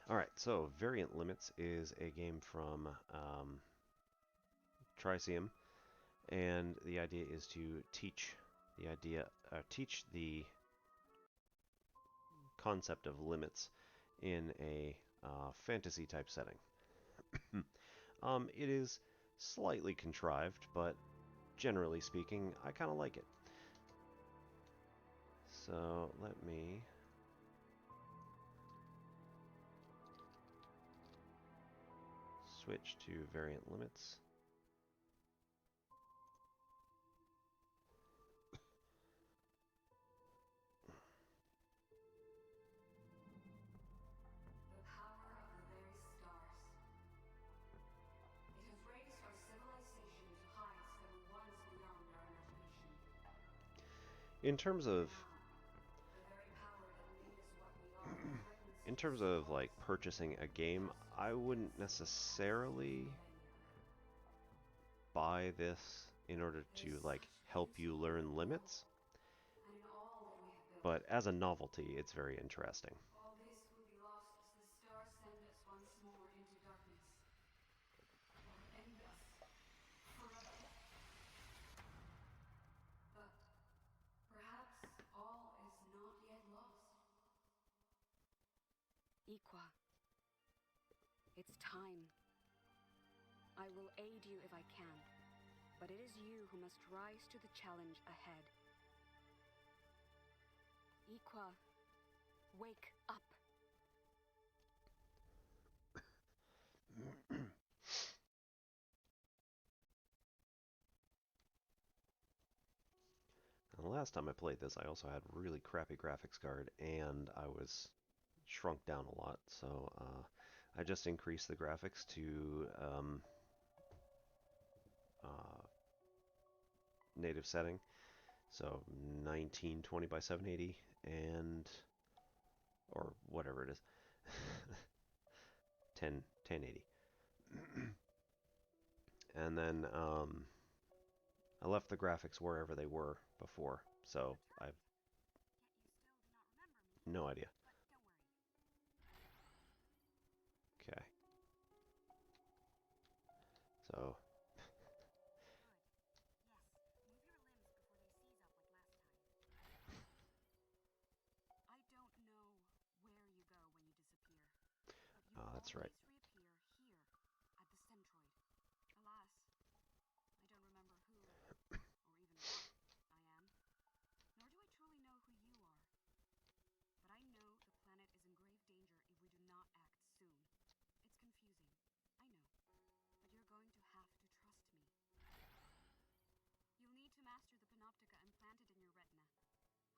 Alright, so Variant Limits is a game from Triceum, and the idea is to teach the concept of limits in a fantasy type setting. It is slightly contrived, but generally speaking, I kind of like it. So let me switch to Variant Limits. The power of the very stars. It has raised our civilization to heights that were once beyond our imagination. In terms But of now, the very power that made us what we are threatens to in terms of destroy like us purchasing a and game, cast I into the wouldn't abyss for necessarily millennia. buy this in order There is to like such help you beauty in the learn world, limits, and in all that we have built. but as a novelty, it's very interesting. All this will be lost as the stars send us once more into darkness. Or end us forever. But perhaps all is not yet lost. Iqua, it's time. I will aid you if I can, but it is you who must rise to the challenge ahead. Iqua, wake up. And the last time I played this, I also had really crappy graphics card, and I was shrunk down a lot. So I just increased the graphics to uh, native setting, so 1920 by 780, and or whatever it is, 1080. And then I left the graphics wherever they were before, so I've Yet you still do not remember me, no idea. but don't worry. Okay, so Good. Yes, move your limbs before they seize up like last time. I don't know where you go when you disappear, but you that's right. always reappear here, at the Centroid. Alas, I don't remember who, or even what, I am, nor do I truly know who you are. But I know the planet is in grave danger if we do not act soon. It's confusing, I know, but you're going to have to trust me. You'll need to master the Panoptica implanted in your retina.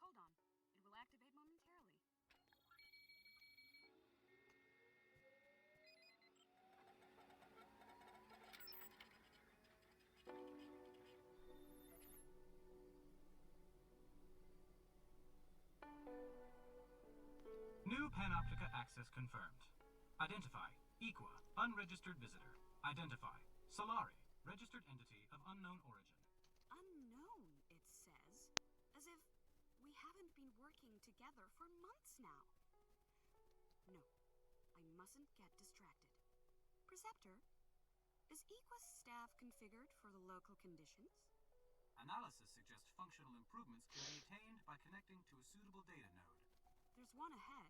Hold on, it will activate momentarily. New Panoptica access confirmed. Identify Equa, unregistered visitor. Identify Solari, registered entity of unknown origin. Unknown, it says. As if we haven't been working together for months now. No, I mustn't get distracted. Preceptor, is Equa's staff configured for the local conditions? Analysis suggests functional improvements can be attained by connecting to a suitable data node. There's one ahead.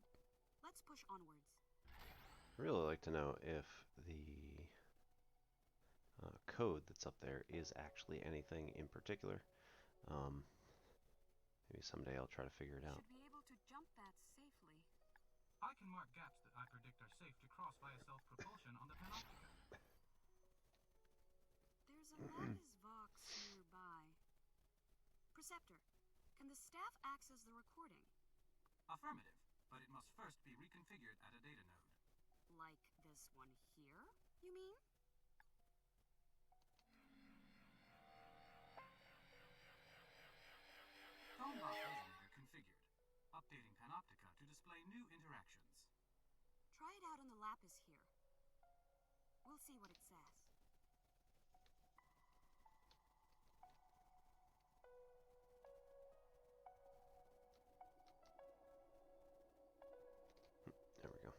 Let's push onwards. I'd really like to know if the code that's up there is actually anything in particular. Um, Maybe someday I'll try to figure it We out. should be able to jump that safely. I can mark gaps that I predict are safe to cross via self-propulsion on the Panoptica. There's a Lapis Vox nearby. Preceptor, can the staff access the recording? Affirmative, but it must first be reconfigured at a data node. Like this one here, you mean? Phone box resonator configured. Updating Panoptica to display new interactions. Try it out on the Lapis here. We'll see what it says. There we go.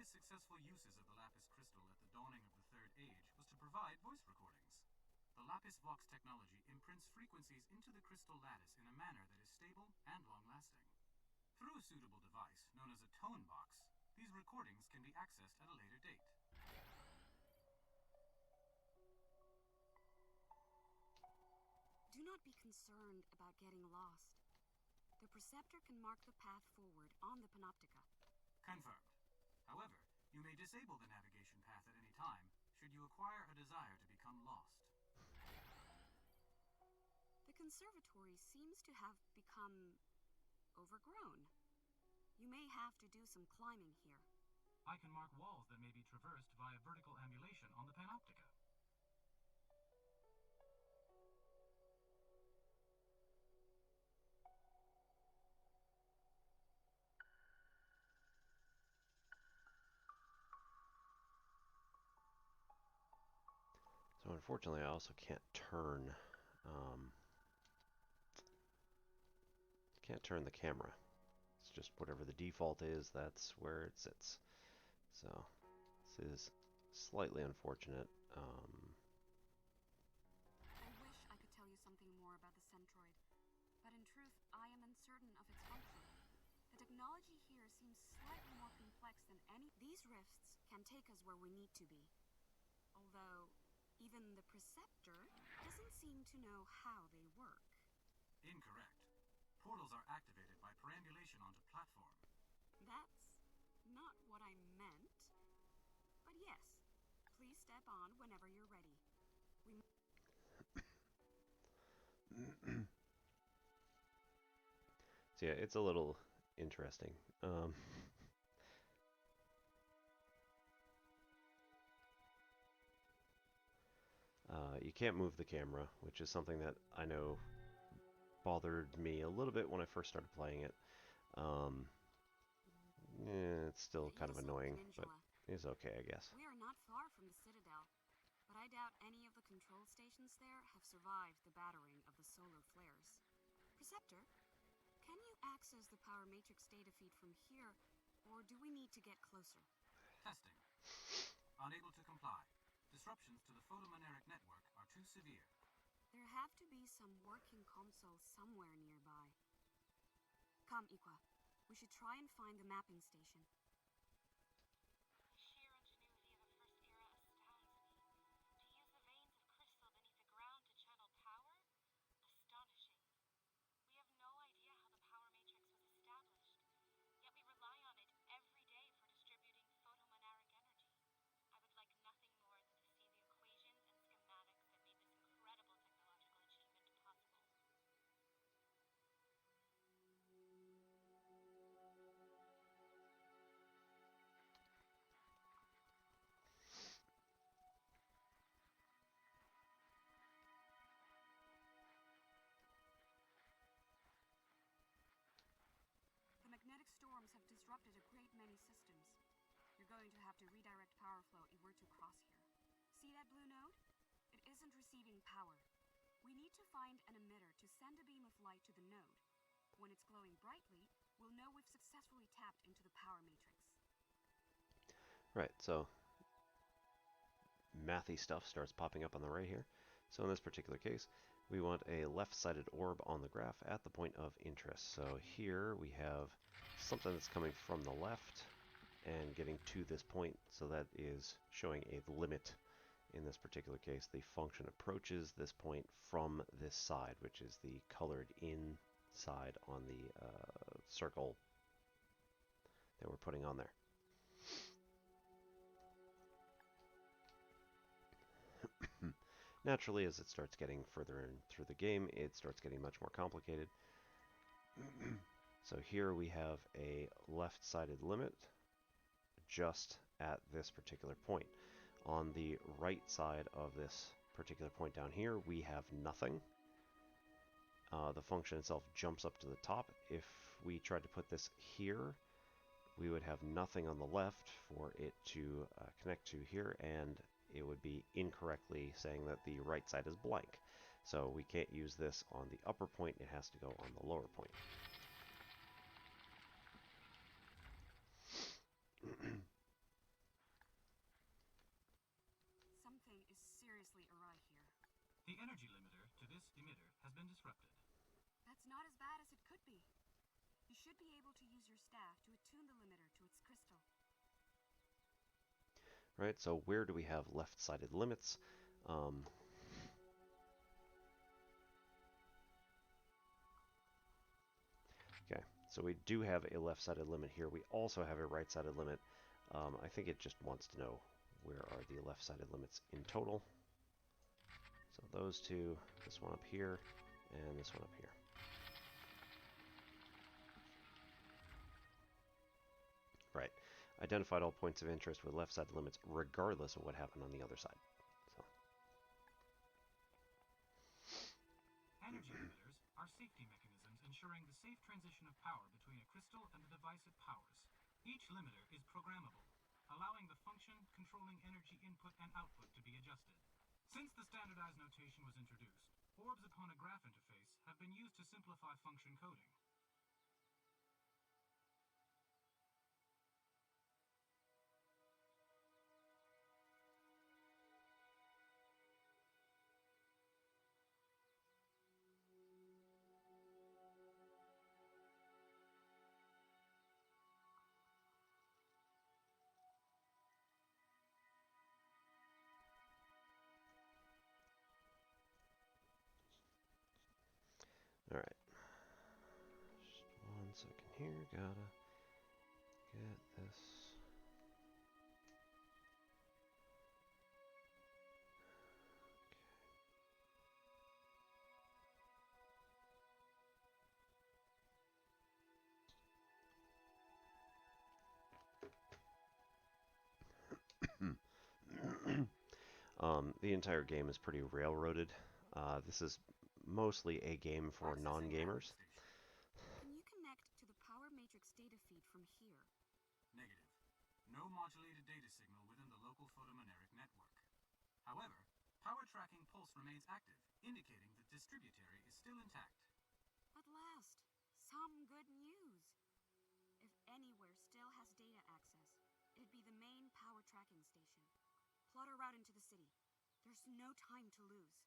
earliest successful uses of the lapis crystal at the dawning of the Third Age was to provide voice recordings. The lapis vox technology imprints frequencies into the crystal lattice in a manner that is stable and long-lasting. Through a suitable device, known as a tone box, these recordings can be accessed at a later date. Do not be concerned about getting lost. The Preceptor can mark the path forward on the Panoptica. Confirmed. However, you may disable the navigation path at any time, should you acquire a desire to become lost. The conservatory seems to have become overgrown. You may have to do some climbing here. I can mark walls that may be traversed via vertical ambulation on the Panoptica. So unfortunately, I also can't turn the camera. It's just whatever the default is, that's where it sits. So this is slightly unfortunate. I wish I could tell you something more about the Centroid, but in truth, I am uncertain of its function. The technology here seems slightly more complex than any. These rifts can take us where we need to be. Although, even the Preceptor doesn't seem to know how they work. Incorrect. Portals are activated by perambulation onto platform. That's not what I meant. But yes, please step on whenever you're ready. So yeah, it's a little interesting. You can't move the camera, which is something that I know bothered me a little bit when I first started playing it. It's still kind of annoying, but it's okay, I guess. We are not far from the Citadel, but I doubt any of the control stations there have survived the battering of the solar flares. Preceptor, can you access the power matrix data feed from here, or do we need to get closer? Testing. Unable to comply. Disruptions to the photomoneric network are too severe. There have to be some working console somewhere nearby. Come, Iqua. We should try and find the mapping station. The sheer ingenuity of the First Era astounds me. To use the veins of crystal beneath the ground to channel power? Astonishing. We have no idea how the power matrix was established, yet we rely on it every day for distributing photomoneric energy. I would like nothing more than to see the equations and schematics that made this incredible technological achievement possible. The magnetic storms have disrupted a great many systems. You're going to have to redirect power flow if we're to cross here. See that blue node? It isn't receiving power. We need to find an emitter to send a beam of light to the node. When it's glowing brightly, we'll know we've successfully tapped into the power matrix. Right, so mathy stuff starts popping up on the right here. So in this particular case, we want a left-sided orb on the graph at the point of interest. So here we have something that's coming from the left and getting to this point, so that is showing a limit. In this particular case, the function approaches this point from this side, which is the colored in side on the circle that we're putting on there. Naturally, as it starts getting further in through the game, it starts getting much more complicated. So here we have a left-sided limit just at this particular point. On the right side of this particular point down here, we have nothing. The function itself jumps up to the top. If we tried to put this here, we would have nothing on the left for it to connect to here, and it would be incorrectly saying that the right side is blank. So we can't use this on the upper point, it has to go on the lower point. You should be able to use your staff to attune the limiter to its crystal. Right, so where do we have left-sided limits? Okay, so we do have a left-sided limit here. We also have a right-sided limit. I think it just wants to know where are the left-sided limits in total. So those two, this one up here, and this one up here. Right. Identified all points of interest with left-sided limits regardless of what happened on the other side. So. Energy limiters are safety mechanisms ensuring the safe transition of power between a crystal and the device it powers. Each limiter is programmable, allowing the function controlling energy input and output to be adjusted. Since the standardized notation was introduced, orbs upon a graph interface have been used to simplify function coding. Alright. Just 1 second here. Gotta get this. The entire game is pretty railroaded. This is mostly a game for non-gamers. Can you connect to the power matrix data feed from here? Negative. No modulated data signal within the local photomaneric network. However, power tracking pulse remains active, indicating that distributary is still intact. At last, some good news. If anywhere still has data access, it'd be the main power tracking station. Plot a route into the city. There's no time to lose.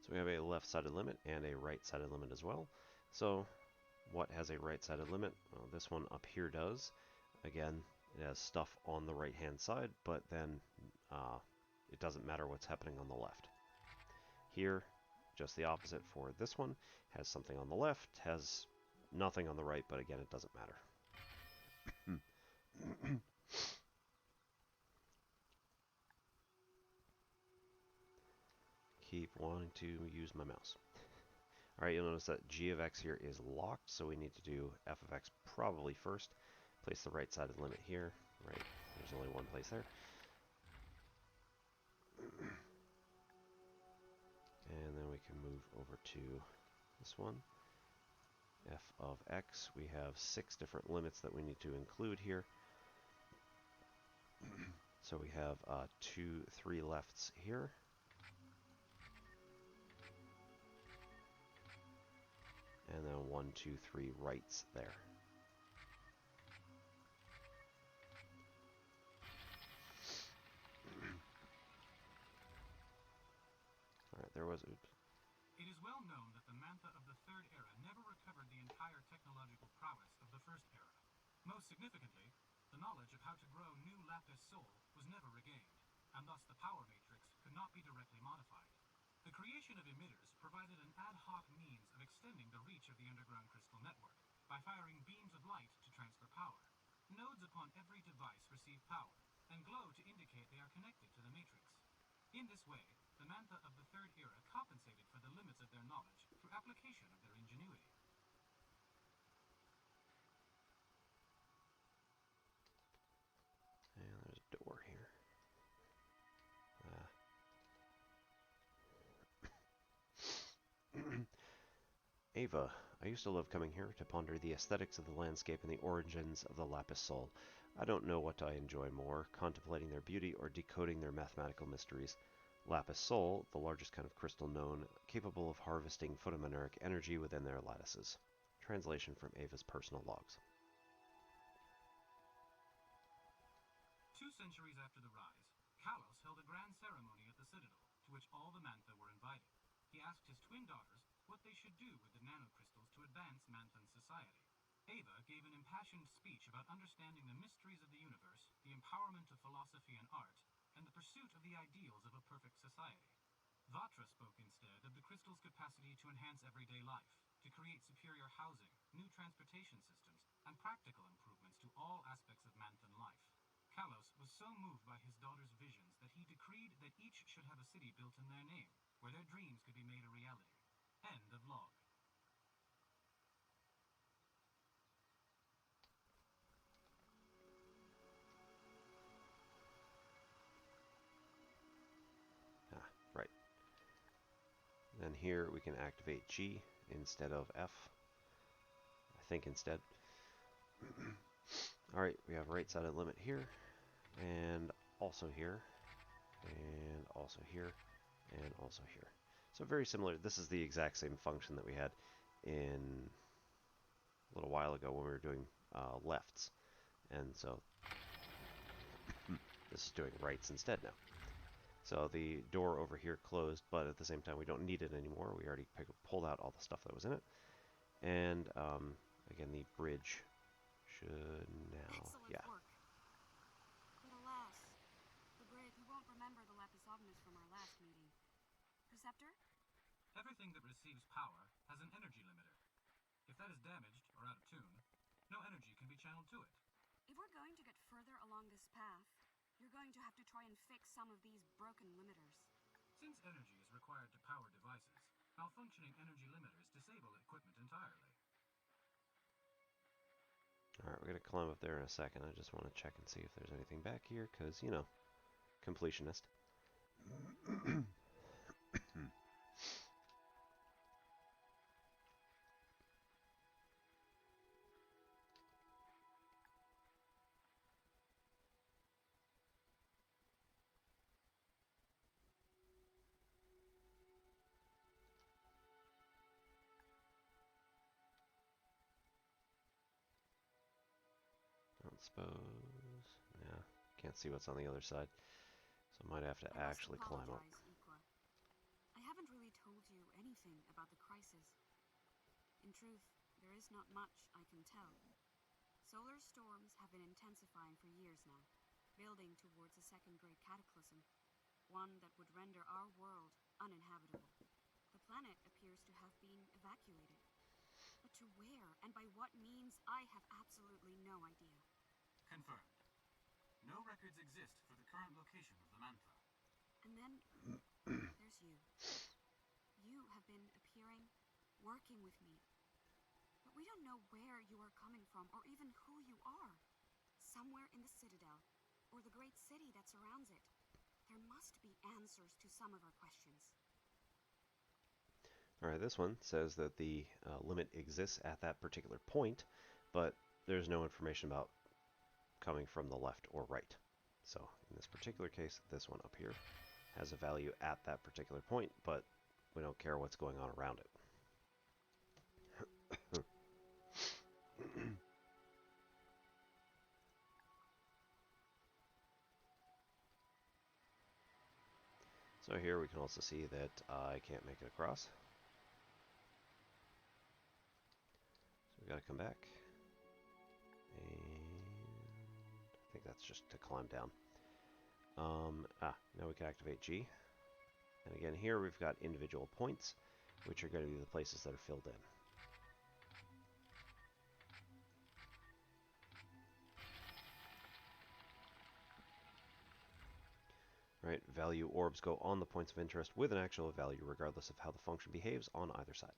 So we have a left-sided limit and a right-sided limit as well. So what has a right-sided limit? Well, this one up here does. Again, it has stuff on the right-hand side, but then it doesn't matter what's happening on the left. Here, just the opposite for this one. Has something on the left, has nothing on the right, but again, it doesn't matter. Keep wanting to use my mouse. Alright, you'll notice that g of x here is locked, so we need to do f of x probably first. Place the right-sided limit here. Right, there's only one place there. And then we can move over to this one. F of x, we have 6 different limits that we need to include here. So we have 2, 3 lefts here. And then 1, 2, 3 rights there. Alright, there was... Oops. It is well known that the Mantha of the Third Era never recovered the entire technological prowess of the First Era. Most significantly, the knowledge of how to grow new Lapis Sol was never regained, and thus the power matrix could not be directly modified. The creation of emitters provided an ad hoc means of extending the reach of the underground crystal network by firing beams of light to transfer power. Nodes upon every device receive power, and glow to indicate they are connected to the matrix. In this way, the Mantha of the Third Era compensated for the limits of their knowledge through application of their ingenuity. And there's a door here. Ava, I used to love coming here to ponder the aesthetics of the landscape and the origins of the Lapis Sol. I don't know what I enjoy more, contemplating their beauty or decoding their mathematical mysteries. Lapis Sol, the largest kind of crystal known, capable of harvesting photomaneric energy within their lattices. Translation from Ava's personal logs. 2 centuries after the rise, Kalos held a grand ceremony at the Citadel, to which all the Mantha were invited. He asked his twin daughters what they should do with the nanocrystals to advance Manthan society. Ava gave an impassioned speech about understanding the mysteries of the universe, the empowerment of philosophy and art, and the pursuit of the ideals of a perfect society. Vatra spoke instead of the crystal's capacity to enhance everyday life, to create superior housing, new transportation systems, and practical improvements to all aspects of Manthan life. Kalos was so moved by his daughter's visions that he decreed that each should have a city built in their name, where their dreams could be made a reality. End of log. Right. Then here we can activate G instead of F. I think instead. Alright, we have right-sided limit here, and also here, and also here, and also here. So very similar. This is the exact same function that we had in a little while ago when we were doing lefts. And so this is doing rights instead now. So the door over here closed, but at the same time we don't need it anymore. We already pulled out all the stuff that was in it. And again, the bridge should now, Excellent work. But alas, the bridge, you won't remember the Lapis Omnis from our last meeting. Preceptor? Everything that receives power has an energy limiter. If that is damaged or out of tune, no energy can be channeled to it. If we're going to get further along this path, you're going to have to try and fix some of these broken limiters. Since energy is required to power devices, malfunctioning energy limiters disable equipment entirely. Alright, we're going to climb up there in a second. I just want to check and see if there's anything back here, because, you know, completionist. Don't suppose. Yeah, can't see what's on the other side, so I might have to actually climb up. Iqua. I haven't really told you anything about the crisis. In truth, there is not much I can tell. Solar storms have been intensifying for years now, building towards a second great cataclysm, one that would render our world uninhabitable. The planet appears to have been evacuated. But to where and by what means, I have absolutely no idea. Confirmed. No records exist for the current location of the Mantha. And then, there's you. You have been appearing, working with me. But we don't know where you are coming from, or even who you are. Somewhere in the Citadel, or the great city that surrounds it, there must be answers to some of our questions. Alright, this one says that the limit exists at that particular point, but there's no information about coming from the left or right. So in this particular case, this one up here has a value at that particular point, but we don't care what's going on around it. So here we can also see that I can't make it across. So we got to come back. And I think that's just to climb down. Now we can activate G. And again, here we've got individual points, which are going to be the places that are filled in. Right, value orbs go on the points of interest with an actual value regardless of how the function behaves on either side.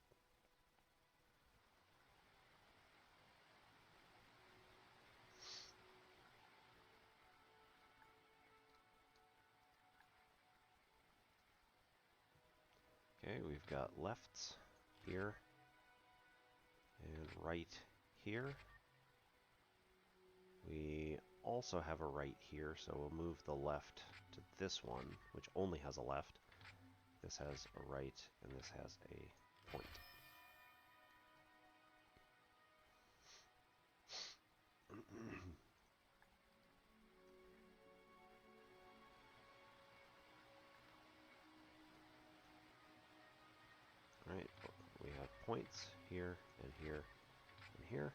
Okay, we've got lefts here and right here. We also have a right here, so we'll move the left to this one, which only has a left. This has a right, and this has a point. points here and here and here.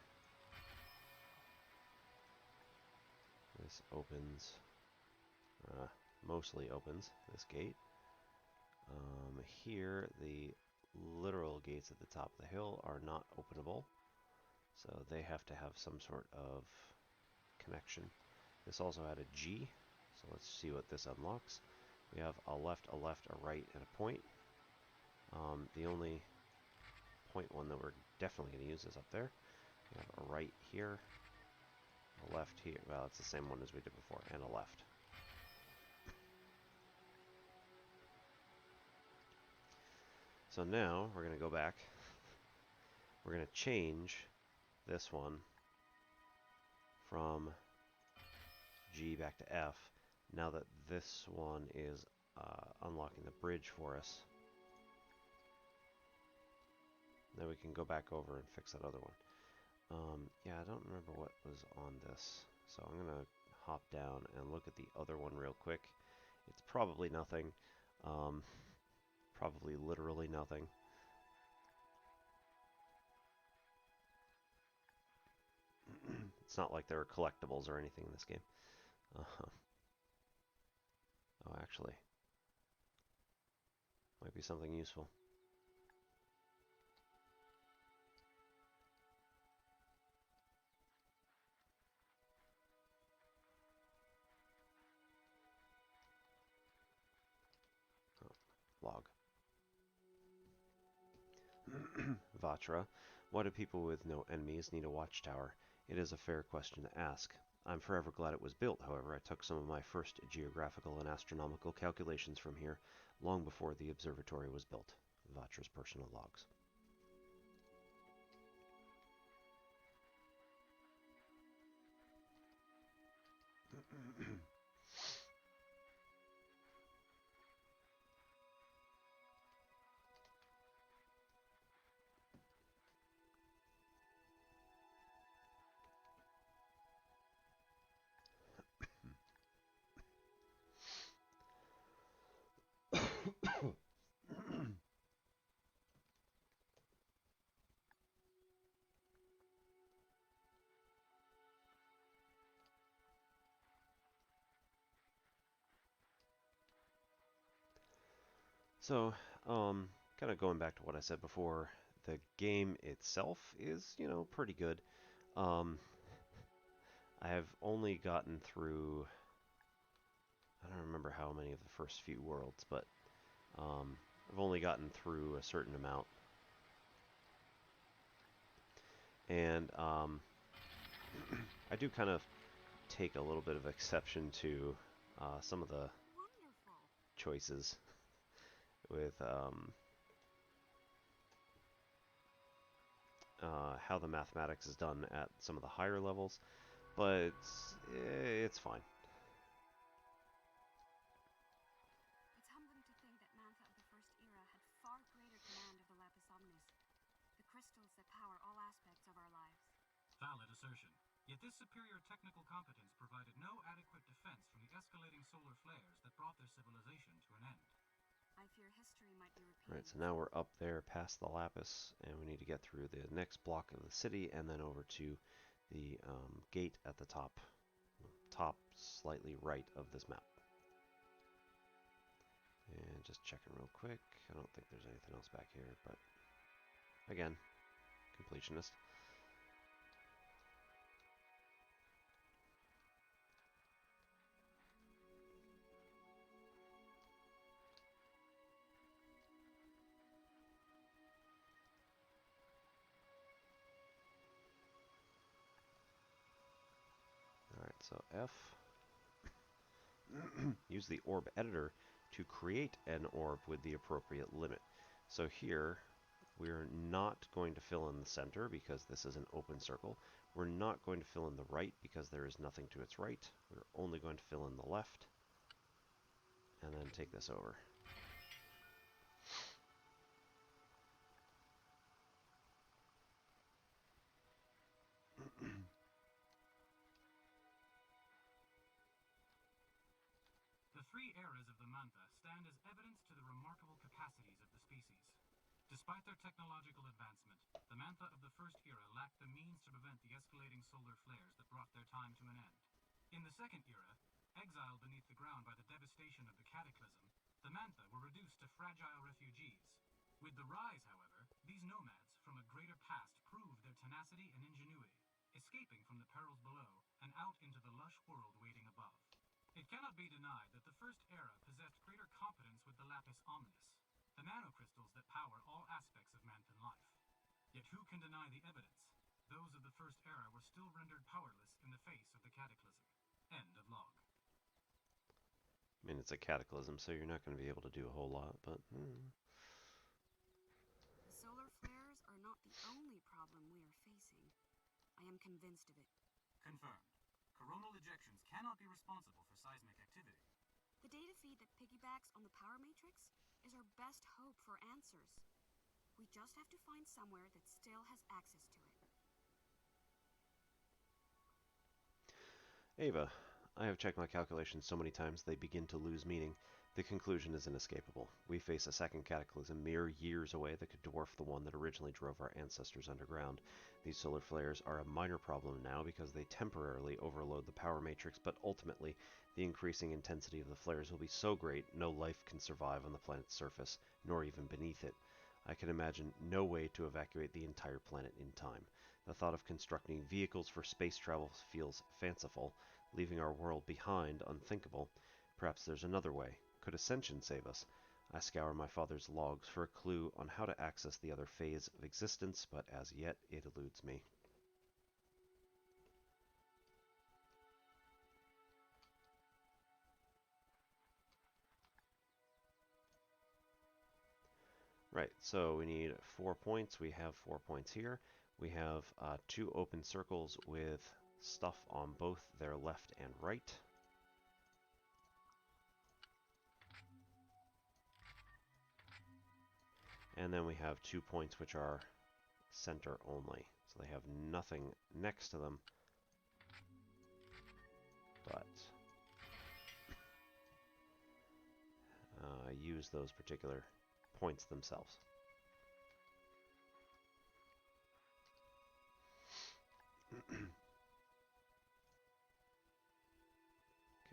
This opens, mostly opens this gate. Here, the literal gates at the top of the hill are not openable, so they have to have some sort of connection. This also had a G, so let's see what this unlocks. We have a left, a right, and a point. The only point one that we're definitely going to use is up there. We have a right here, a left here. Well, it's the same one as we did before, and a left. So now we're going to go back. We're going to change this one from G back to F now that this one is unlocking the bridge for us. Then we can go back over and fix that other one. Yeah, I don't remember what was on this, so I'm going to hop down and look at the other one real quick. It's probably nothing. Probably literally nothing. It's not like there are collectibles or anything in this game. Oh, actually, might be something useful. Log. Vatra, why do people with no enemies need a watchtower? It is a fair question to ask. I'm forever glad it was built, however. I took some of my first geographical and astronomical calculations from here, long before the observatory was built. Vatra's personal logs. So, kind of going back to what I said before, the game itself is, pretty good. I have only gotten through, I don't remember how many of the first few worlds, but I've only gotten through a certain amount. And I do kind of take a little bit of exception to some of the choices with how the mathematics is done at some of the higher levels, but it's fine. It's humbling to think that Mantha of the First Era had far greater command of the Lapis Omnis, the crystals that power all aspects of our lives. Valid assertion. Yet this superior technical competence provided no adequate defense from the escalating solar flares that brought their civilization to an end. I fear history might be repeated. Right, so now we're up there past the Lapis, and we need to get through the next block of the city, and then over to the gate at the top slightly right of this map. And just checking real quick. I don't think there's anything else back here, but again, completionist. Alright, so F. Use the orb editor to create an orb with the appropriate limit. So here, we're not going to fill in the center because this is an open circle. We're not going to fill in the right because there is nothing to its right. We're only going to fill in the left. And then take this over. The three eras of the Mantha stand as evidence to the remarkable capacities of the species. Despite their technological advancement, the Mantha of the First Era lacked the means to prevent the escalating solar flares that brought their time to an end. In the Second Era, exiled beneath the ground by the devastation of the Cataclysm, the Mantha were reduced to fragile refugees. With the Rise, however, these nomads from a greater past proved their tenacity and ingenuity, escaping from the perils below and out into the lush world waiting above. It cannot be denied that the First Era possessed greater competence with the Lapis Omnis, the nanocrystals that power all aspects of Manthan life. Yet who can deny the evidence? Those of the First Era were still rendered powerless in the face of the Cataclysm. End of log. I mean, it's a cataclysm, so you're not going to be able to do a whole lot, but... The solar flares are not the only problem we are facing. I am convinced of it. Confirmed. Coronal ejections cannot be responsible for seismic activity. The data feed that piggybacks on the power matrix is our best hope for answers. We just have to find somewhere that still has access to it. Ava, I have checked my calculations so many times they begin to lose meaning. The conclusion is inescapable. We face a second cataclysm mere years away that could dwarf the one that originally drove our ancestors underground. These solar flares are a minor problem now because they temporarily overload the power matrix, but ultimately, the increasing intensity of the flares will be so great no life can survive on the planet's surface, nor even beneath it. I can imagine no way to evacuate the entire planet in time. The thought of constructing vehicles for space travel feels fanciful, leaving our world behind unthinkable. Perhaps there's another way. Could ascension save us? I scour my father's logs for a clue on how to access the other phase of existence, but as yet it eludes me. Right, so we need 4 points. We have 4 points here. We have 2 open circles with stuff on both their left and right. And then we have 2 points which are center only. So they have nothing next to them, but use those particular points themselves.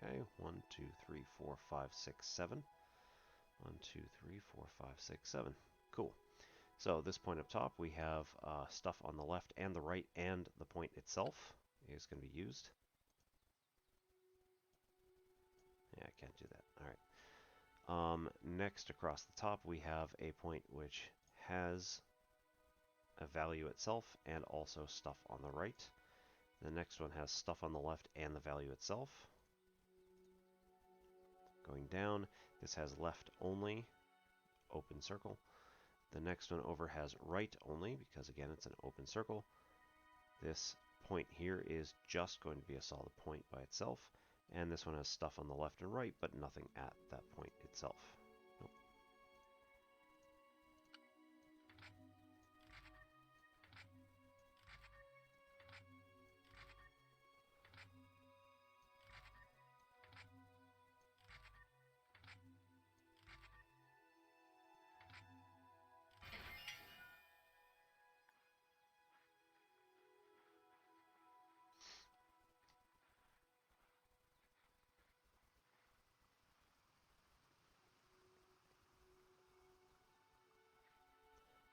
Okay, 1, 2, 3, 4, 5, 6, 7. 1, 2, 3, 4, 5, 6, 7. Cool. So this point up top, we have stuff on the left and the right, and the point itself is going to be used. Yeah, I can't do that. All right. Next, across the top, we have a point which has a value itself and also stuff on the right. The next one has stuff on the left and the value itself. Going down, this has left only, open circle. The next one over has right only, because again it's an open circle. This point here is just going to be a solid point by itself. And this one has stuff on the left and right, but nothing at that point itself. Nope.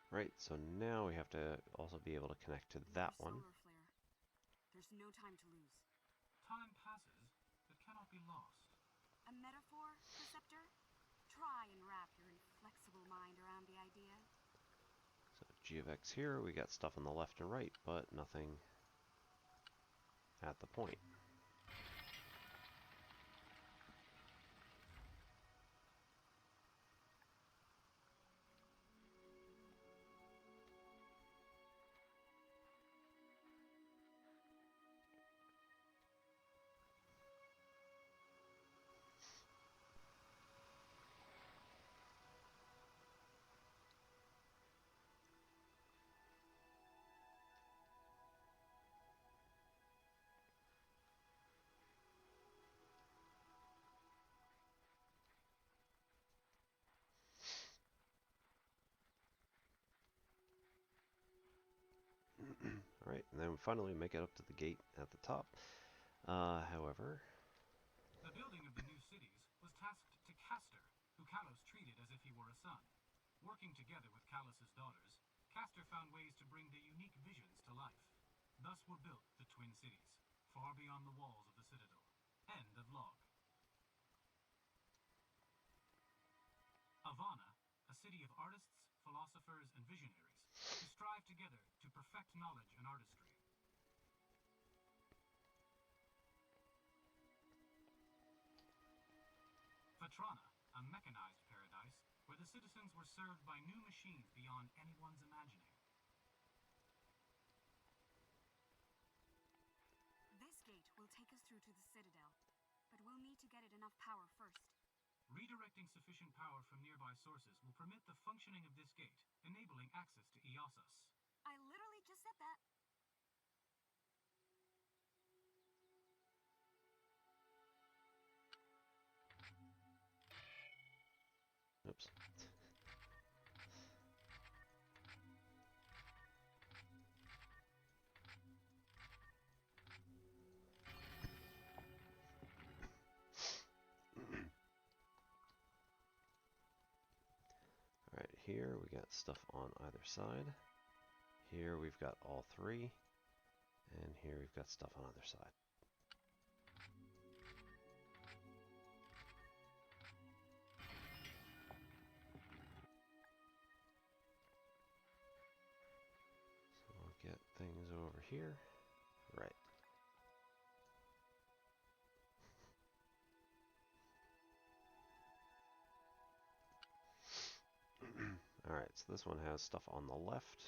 Right, so now we have to also be able to connect to that one. Solar flare. There's no time to lose. Time passes, but cannot be lost. A metaphor, Perceptor? Try and wrap your inflexible mind around the idea. So G of X here, we got stuff on the left and right, but nothing at the point. Alright, and then we finally make it up to the gate at the top. However... The building of the new cities was tasked to Castor, who Kalos treated as if he were a son. Working together with Kalos's daughters, Castor found ways to bring their unique visions to life. Thus were built the Twin Cities, far beyond the walls of the Citadel. End of log. Avana, a city of artists, philosophers, and visionaries, who strive together to perfect knowledge and artistry. Fatrana, a mechanized paradise, where the citizens were served by new machines beyond anyone's imagining. This gate will take us through to the Citadel, but we'll need to get it enough power first. Redirecting sufficient power from nearby sources will permit the functioning of this gate, enabling access to Eossus. I literally just said that. Oops. Alright, here we got stuff on either side. Here we've got all three. And here we've got stuff on either side. So I'll get things over here. Right. Alright, so this one has stuff on the left.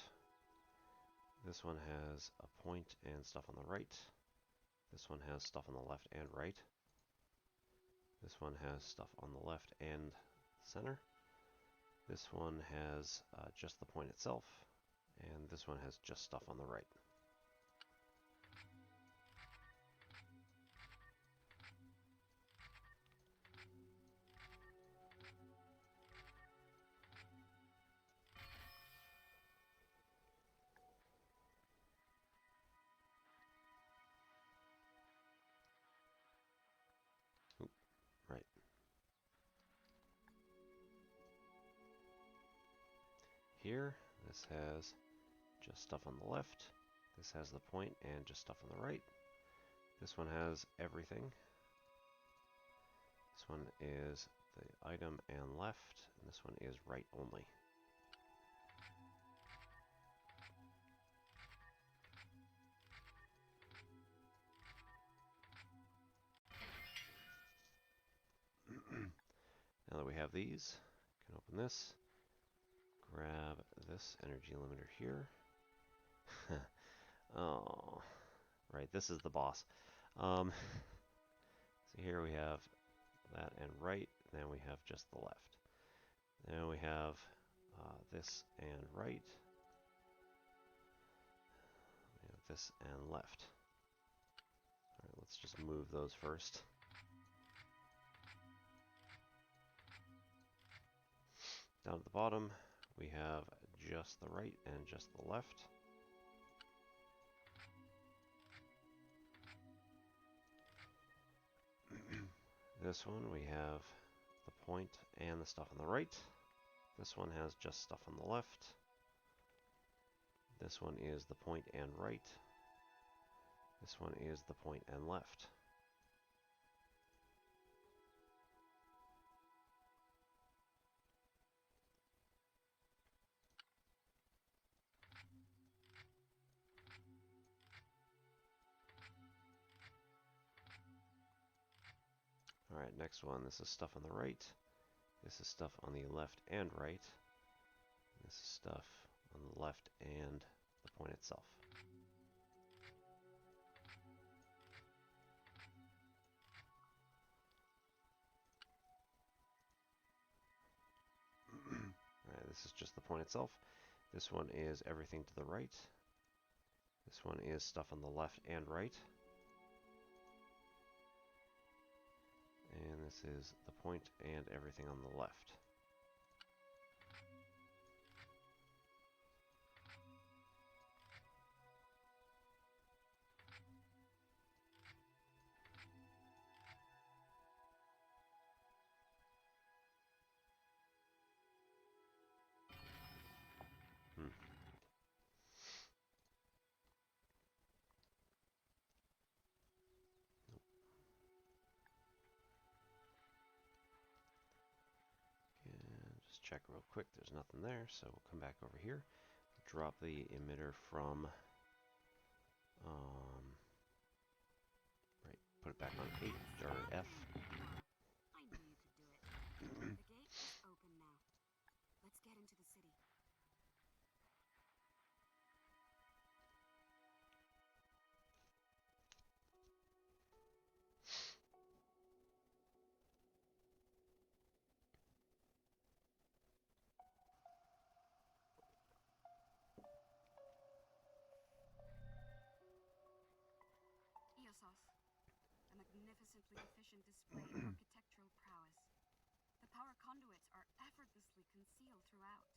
This one has a point and stuff on the right. This one has stuff on the left and right. This one has stuff on the left and center. This one has just the point itself. And this one has just stuff on the right. Right. Here, this has just stuff on the left. This has the point and just stuff on the right. This one has everything. This one is the item and left, and this one is right only. Now that we have these, we can open this, grab this energy limiter here. Oh, right, this is the boss. So here we have that and right, then we have just the left. Then we have this and right. We have this and left. Alright, let's just move those first. Down at the bottom, we have just the right and just the left. This one, we have the point and the stuff on the right. This one has just stuff on the left. This one is the point and right. This one is the point and left. Alright, next one. This is stuff on the right. This is stuff on the left and right. This is stuff on the left and the point itself. Alright, this is just the point itself. This one is everything to the right. This one is stuff on the left and right. And this is the point and everything on the left. check real quick. There's nothing there, so we'll come back over here. Drop the emitter from, right, put it back on 8, or F. I knew you could do it. The gate is open now. Let's get into the city. Eosos, a magnificently efficient display of architectural prowess. The power conduits are effortlessly concealed throughout.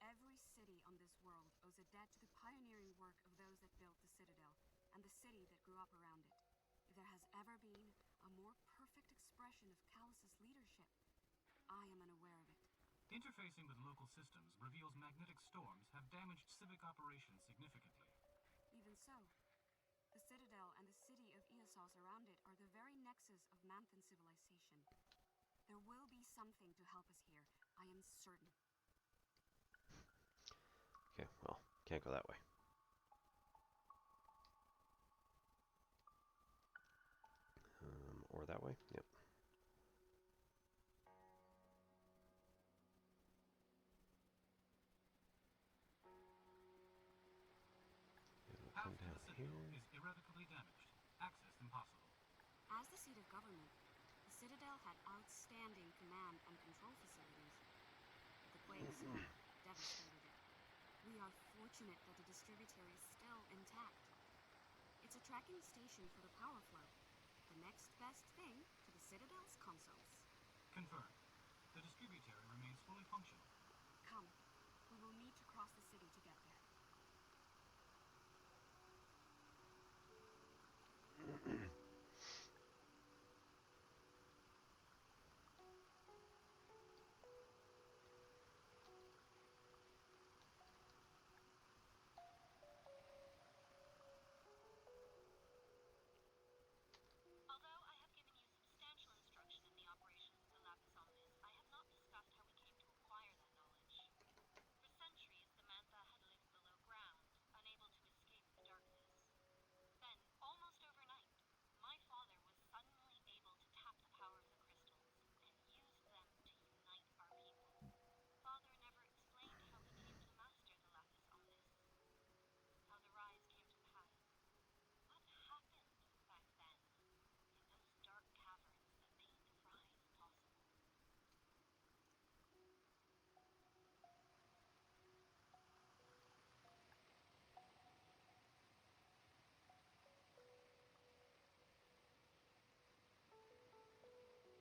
Every city on this world owes a debt to the pioneering work of those that built the Citadel, and the city that grew up around it. If there has ever been a more perfect expression of Callus's leadership, I am unaware of it. Interfacing with local systems reveals magnetic storms have damaged civic operations significantly. Even so, the Citadel and the city of Eosos around it are the very nexus of Manthan civilization. There will be something to help us here, I am certain. Okay, well, can't go that way. Or that way? Yep. We'll Path come to down the Citadel here. is irrevocably damaged. Access impossible. As the seat of government, the Citadel had outstanding command and control facilities. But the plague soon devastated it. We are fortunate that the distributor is still intact. It's a tracking station for the power flow. The next best thing to the Citadel's consoles. Confirmed. The distributary remains fully functional. Come, we will need to cross the city to get there. Although I have given you substantial instruction in the operations of the Lapis Omnis, I have not discussed how we came to acquire that knowledge. For centuries, the Mantha had lived below ground, unable to escape the darkness. Then, almost overnight, my father was suddenly able to tap the power of the crystals and use them to unite our people. Father never explained how he came to master the Lapis Omnis, how the rise came to pass. What happened back then, in those dark caverns that made the rise possible?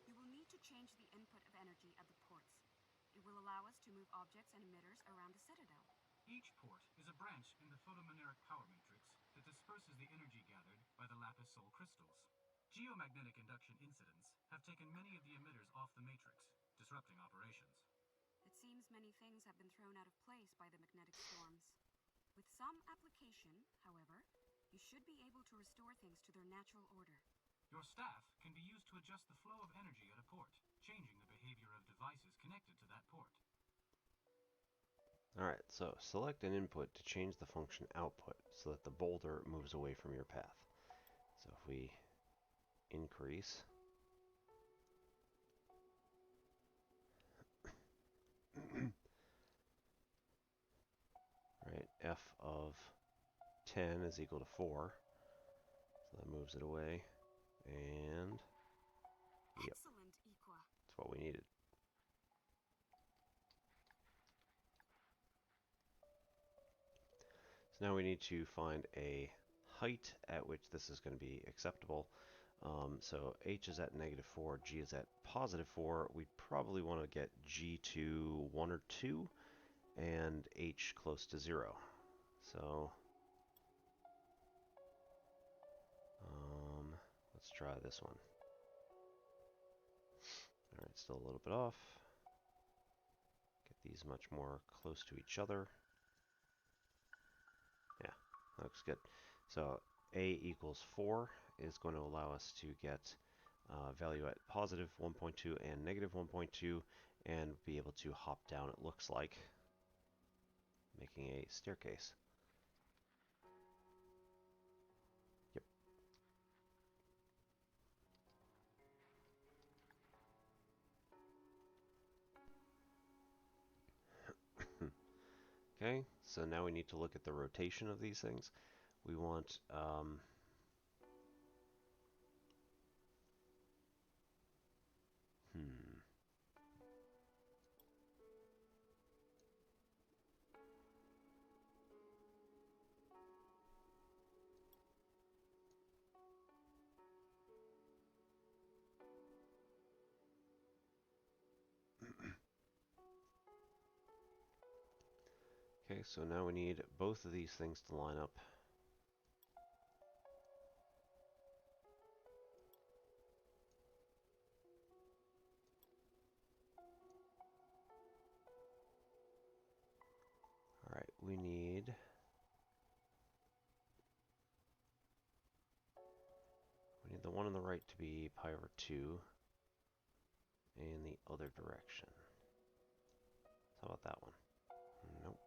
You will need to change the input of energy at the ports. It will allow us to move objects and emitters around the Citadel. Each port is a branch in the photomaneric power matrix that disperses the energy gathered by the Lapis Sol crystals. Geomagnetic induction incidents have taken many of the emitters off the matrix, disrupting operations. It seems many things have been thrown out of place by the magnetic storms. With some application, however, you should be able to restore things to their natural order. Your staff can be used to adjust the flow of energy at a port, changing the behavior of devices connected to that port. Alright, so select an input to change the function output so that the boulder moves away from your path. So if we increase, right, f of 10 is equal to 4, so that moves it away, and yep, Excellent, Equa. that's what we needed. So now we need to find a height at which this is going to be acceptable. So h is at -4, g is at +4. We'd probably want to get g to 1 or 2 and h close to 0. So let's try this one. Alright, still a little bit off. Get these much more close to each other. Yeah, looks good. So a equals 4 is going to allow us to get value at +1.2 and -1.2, and be able to hop down, it looks like, making a staircase. Yep. Okay, so now we need to look at the rotation of these things. We want Okay, so now we need both of these things to line up. Alright, we need the one on the right to be pi over 2 in the other direction. How about that one? Nope.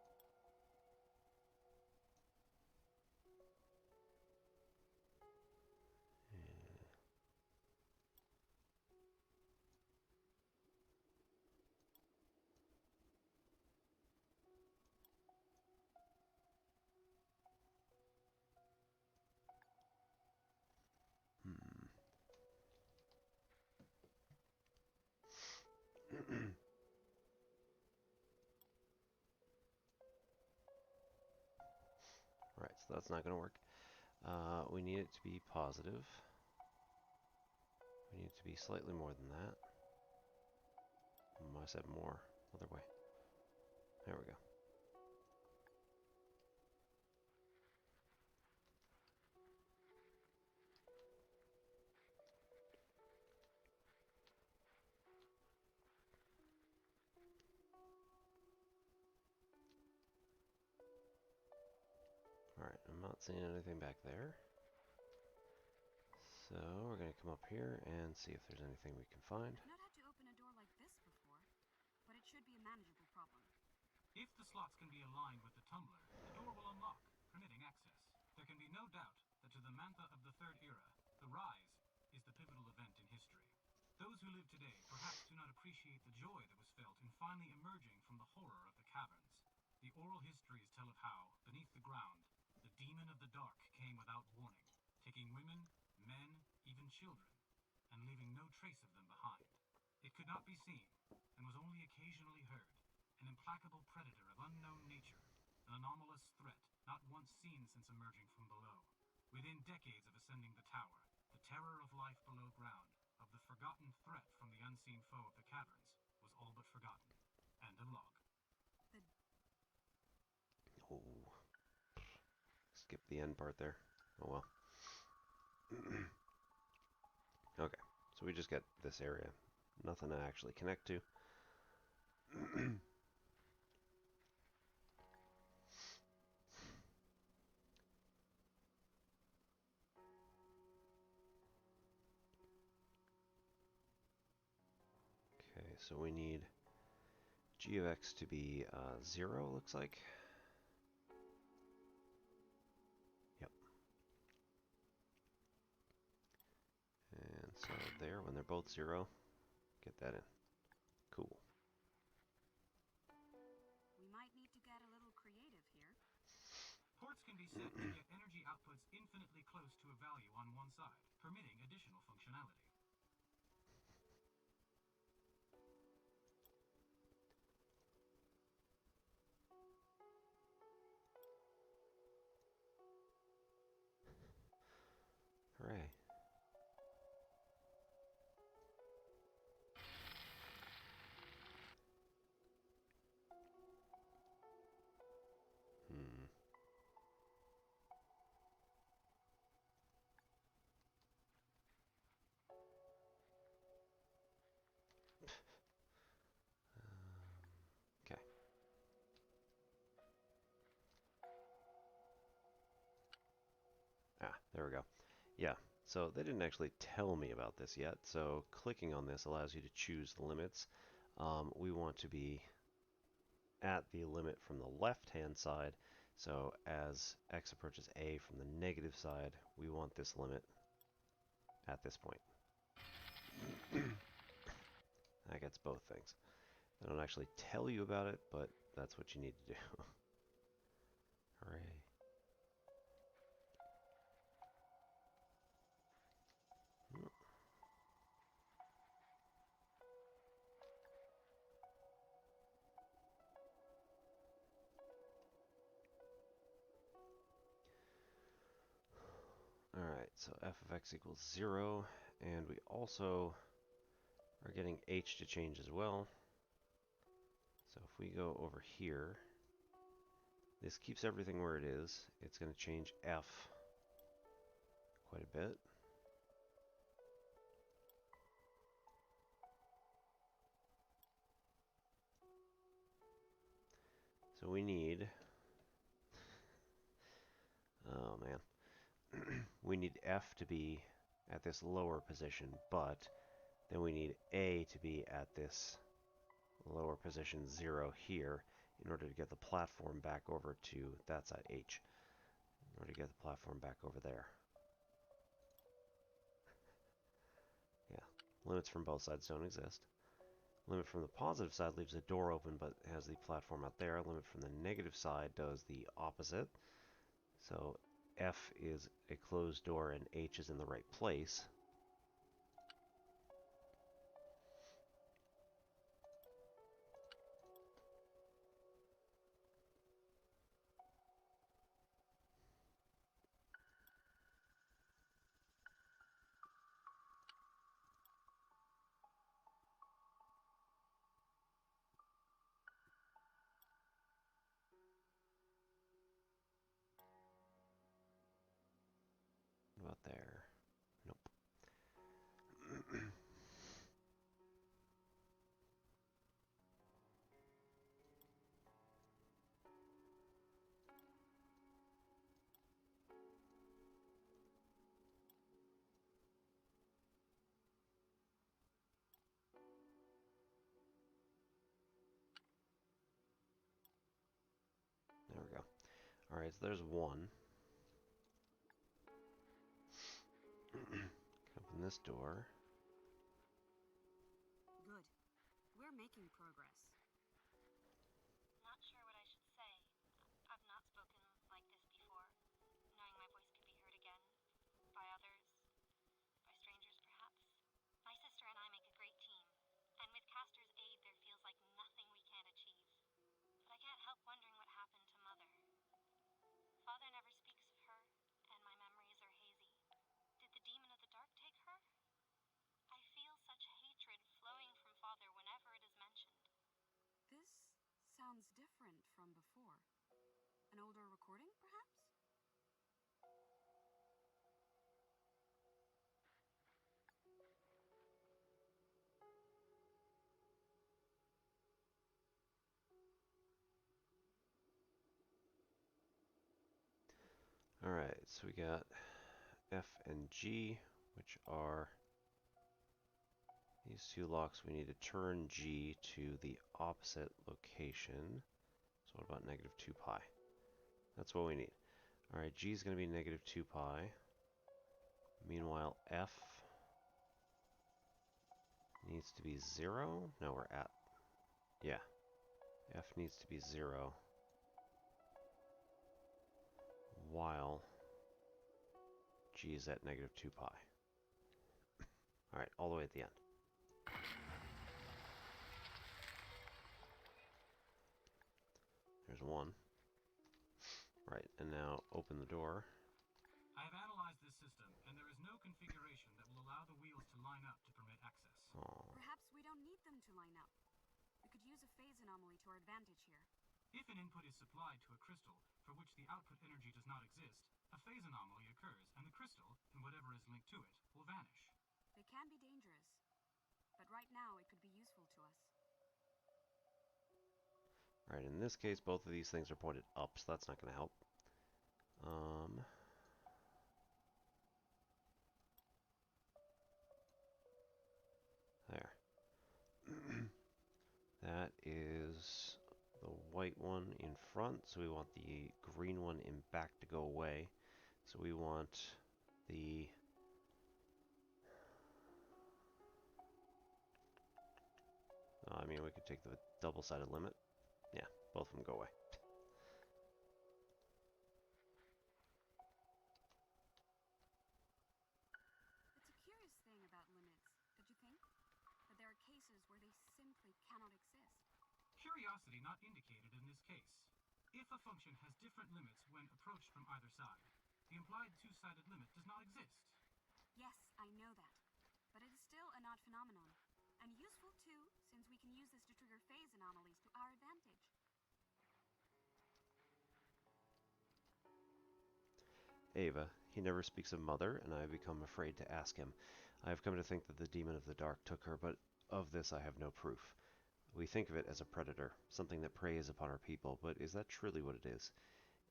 Alright, so that's not going to work. We need it to be positive. We need it to be slightly more than that. I said more. Other way. There we go. Alright, I'm not seeing anything back there. So we're going to come up here and see if there's anything we can find. I've not had to open a door like this before, but it should be a manageable problem. If the slots can be aligned with the tumbler, the door will unlock, permitting access. There can be no doubt that to the Mantha of the Third Era, the Rise is the pivotal event in history. Those who live today perhaps do not appreciate the joy that was felt in finally emerging from the horror of the caverns. The oral histories tell of how, beneath the ground, the demon of the dark came without warning, taking women, men, even children, and leaving no trace of them behind. It could not be seen, and was only occasionally heard, an implacable predator of unknown nature, an anomalous threat not once seen since emerging from below. Within decades of ascending the tower, the terror of life below ground, of the forgotten threat from the unseen foe of the caverns, was all but forgotten. End of log. Oh. Skip the end part there. Oh well. Okay, so we just get this area. Nothing to actually connect to. Okay, so we need g of x to be 0, looks like. Yep. And so there, when they're both 0, get that in. Cool. We might need to get a little creative here. Ports can be set to get energy outputs infinitely close to a value on one side, permitting additional functionality. Hooray. Okay. There we go. Yeah, so they didn't actually tell me about this yet, so clicking on this allows you to choose the limits. we want to be at the limit from the left-hand side. So as x approaches a from the negative side, we want this limit at this point. That gets both things. I don't actually tell you about it, but that's what you need to do. Hooray. Alright, so f of x equals 0, and we also are getting h to change as well. So if we go over here, this keeps everything where it is. It's going to change f quite a bit. So we need, oh man, we need f to be at this lower position, but then we need a to be at this lower position 0 here in order to get the platform back over to that side h, in order to get the platform back over there. Yeah, limits from both sides don't exist. Limit from the positive side leaves a door open but has the platform out there. Limit from the negative side does the opposite. So f is a closed door and h is in the right place. What about there? Nope. There we go. Alright, so there's one. Open this door. Good. We're making progress. Not sure what I should say. I've not spoken like this before, knowing my voice could be heard again. By others. By strangers, perhaps. My sister and I make a great team, and with Castor's aid there feels like nothing we can't achieve. But I can't help wondering what happened to Mother. Father never speaks of her, and my memories are hazy. Did the demon of the dark take her? I feel such hatred flowing from Father whenever it is mentioned. This sounds different from before. An older recording, perhaps? Alright, so we got F and G, which are these two locks. We need to turn G to the opposite location. So what about negative 2 pi? That's what we need. Alright, G is going to be negative 2 pi. Meanwhile, F needs to be 0. No, we're at, yeah. F needs to be 0. While G is at negative 2 pi. Alright, all the way at the end. There's one. Right, and now open the door. I have analyzed this system, and there is no configuration that will allow the wheels to line up to permit access. Aww. Perhaps we don't need them to line up. We could use a phase anomaly to our advantage here. If an input is supplied to a crystal for which the output energy does not exist, a phase anomaly occurs, and the crystal, and whatever is linked to it, will vanish. They can be dangerous, but right now it could be useful to us. Alright, in this case, both of these things are pointed up, so that's not going to help. There. white one in front, so we want the green one in back to go away. So we want the... I mean, we could take the double-sided limit. Yeah, both of them go away. It's a curious thing about limits, don't you think? That there are cases where they simply cannot exist. Curiosity not indicated in this case. If a function has different limits when approached from either side, the implied two-sided limit does not exist. Yes, I know that. But it is still an odd phenomenon. And useful too, since we can use this to trigger phase anomalies to our advantage. Ava, he never speaks of Mother, and I have become afraid to ask him. I have come to think that the Demon of the Dark took her, but of this I have no proof. We think of it as a predator, something that preys upon our people, but is that truly what it is?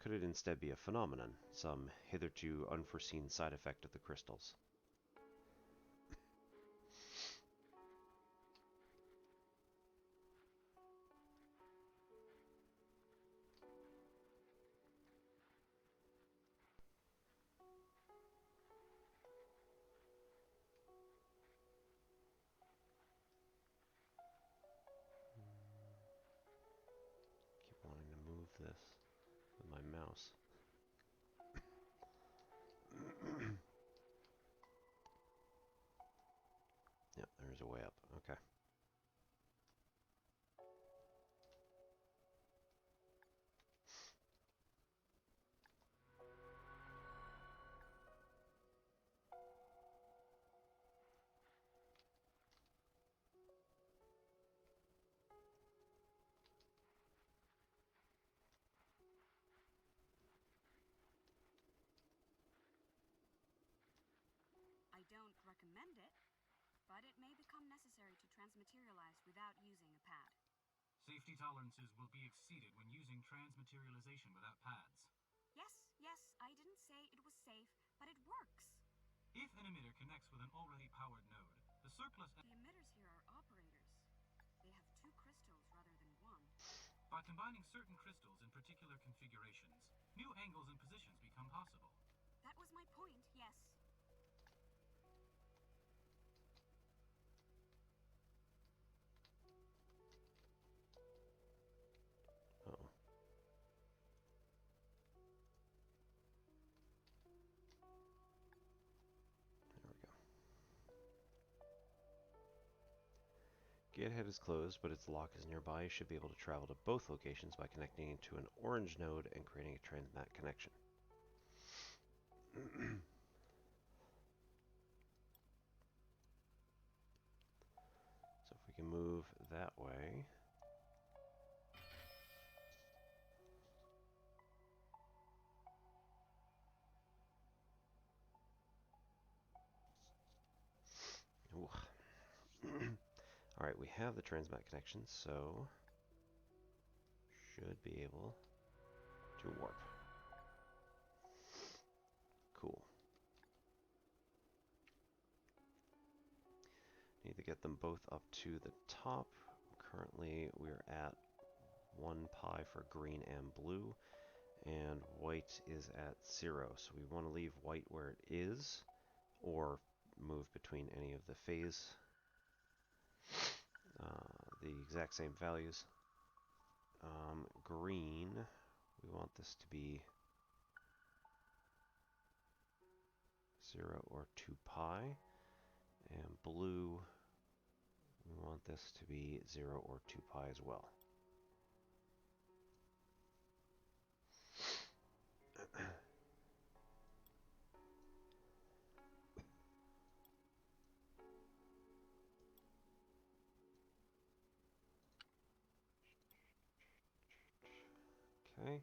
Could it instead be a phenomenon, some hitherto unforeseen side effect of the crystals? Keep wanting to move this with my mouse. Yep, there's a way up. Okay. I don't recommend it, but it may become necessary to transmaterialize without using a pad. Safety tolerances will be exceeded when using transmaterialization without pads. Yes, I didn't say it was safe, but it works. If an emitter connects with an already powered node, the surplus... The emitters here are operators. They have two crystals rather than one. By combining certain crystals in particular configurations, new angles and positions become possible. That was my point, yes. Uh-oh. There we go. Gatehead is closed, but its lock is nearby. You should be able to travel to both locations by connecting to an orange node and creating a transmat connection. So if we can move that way. Alright, we have the transmat connection, so should be able to warp. Cool. Need to get them both up to the top. Currently we're at 1 pi for green and blue, and white is at 0. So we want to leave white where it is, or move between any of the phase, the exact same values. Green, we want this to be 0 or 2 pi, and blue, we want this to be 0 or 2 pi as well. Okay.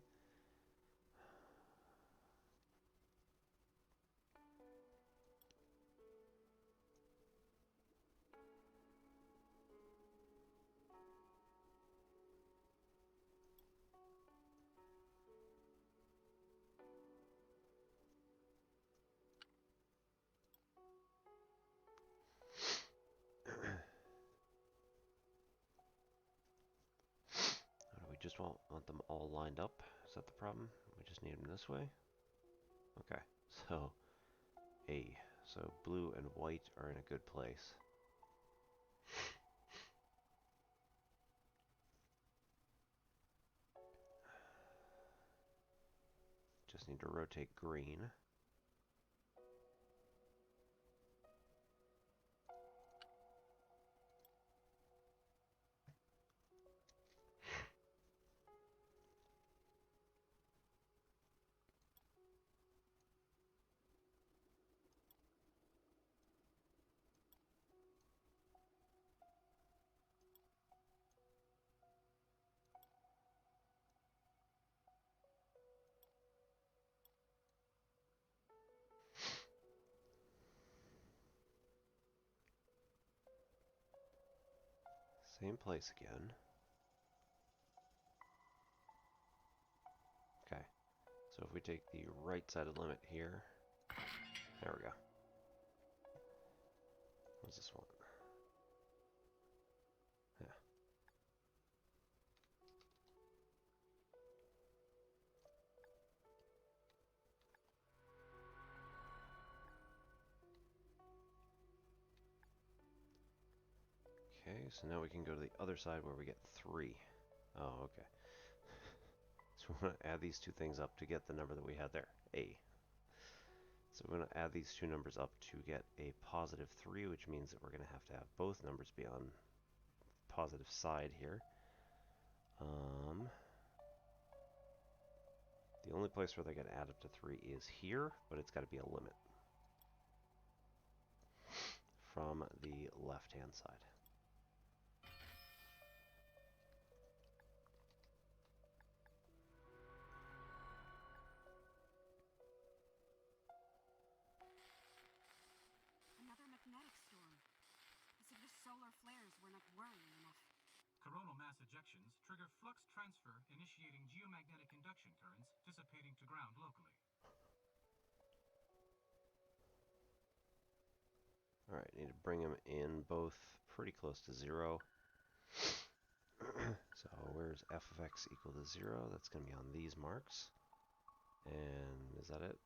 just want them all lined up. Is that the problem? We just need them this way? Okay, so A. So blue and white are in a good place. Just need to rotate green. Same place again. Okay, so if we take the right-sided limit here, there we go. What's this one? Yeah. Okay, so now we can go to the other side where we get 3. Oh, okay. So we're going to add these two things up to get the number that we had there, A. So we're going to add these two numbers up to get a positive 3, which means that we're going to have both numbers be on positive side here. The only place where they get add up to 3 is here, but it's got to be a limit from the left-hand side. Another magnetic storm. As if the solar flares were not worrying enough. Coronal mass ejections trigger flux transfer, initiating geomagnetic induction currents, dissipating to ground locally. Alright, need to bring them in both pretty close to 0. So where's f of x equal to 0? That's going to be on these marks. And is that it?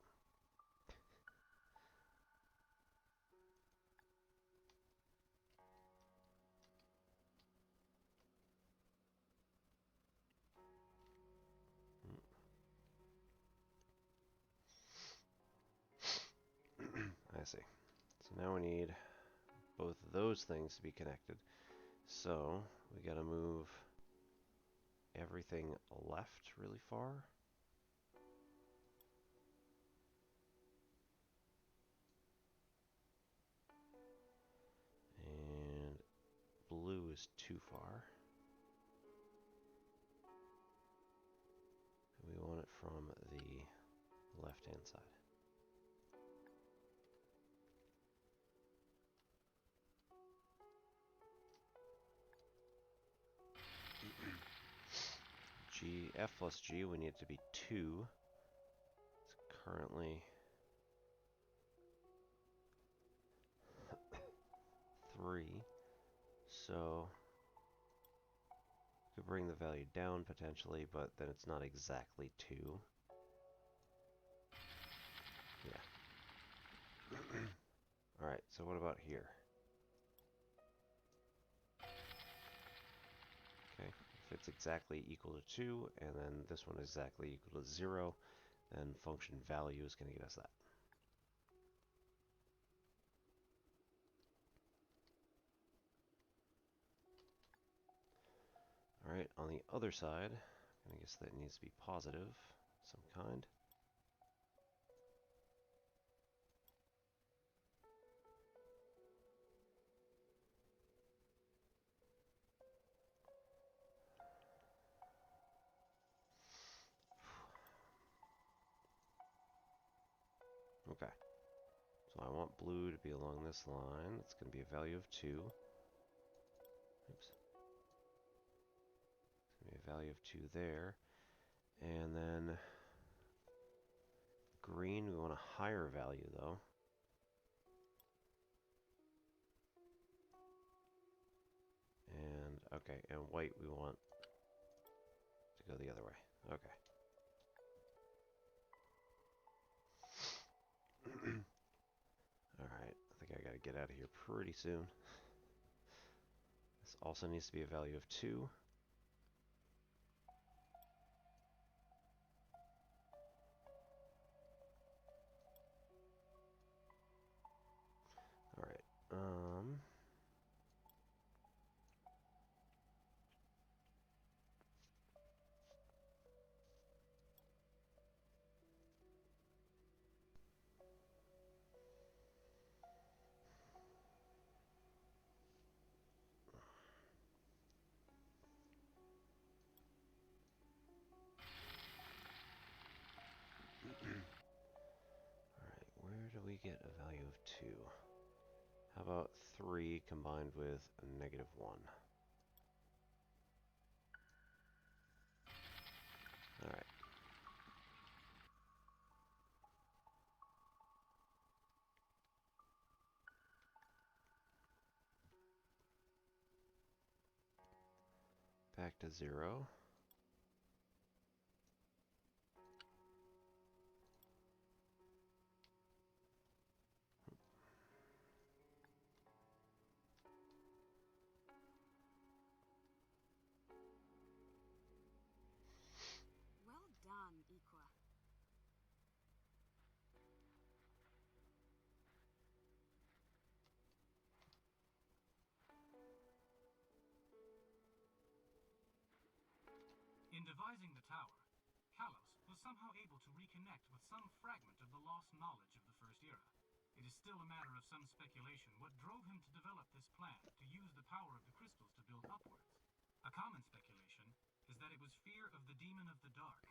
I see. So now we need both of those things to be connected. So we got to move everything left really far. And blue is too far. We want it from the left-hand side. G, F plus G, we need it to be 2. It's currently 3. So we could bring the value down potentially, but then it's not exactly 2. Yeah. Alright, so what about here? Okay, if it's exactly equal to 2, and then this one is exactly equal to 0, then function value is going to get us that. Alright, on the other side, I guess that needs to be positive of some kind. Okay, so I want blue to be along this line. It's going to be a value of 2. Oops. It's going to be a value of 2 there. And then green, we want a higher value though. And, okay, and white we want to go the other way. Okay. Alright, I think I gotta get out of here pretty soon. This also needs to be a value of 2. Alright, where do we get a value of 2? How about 3 combined with a -1? Alright. Back to 0. Well done, Iqua. In devising the tower, Kalos was somehow able to reconnect with some fragment of the lost knowledge of the First Era. It is still a matter of some speculation what drove him to develop this plan to use the power of the crystals to build upwards. A common speculation is that it was fear of the Demon of the Dark,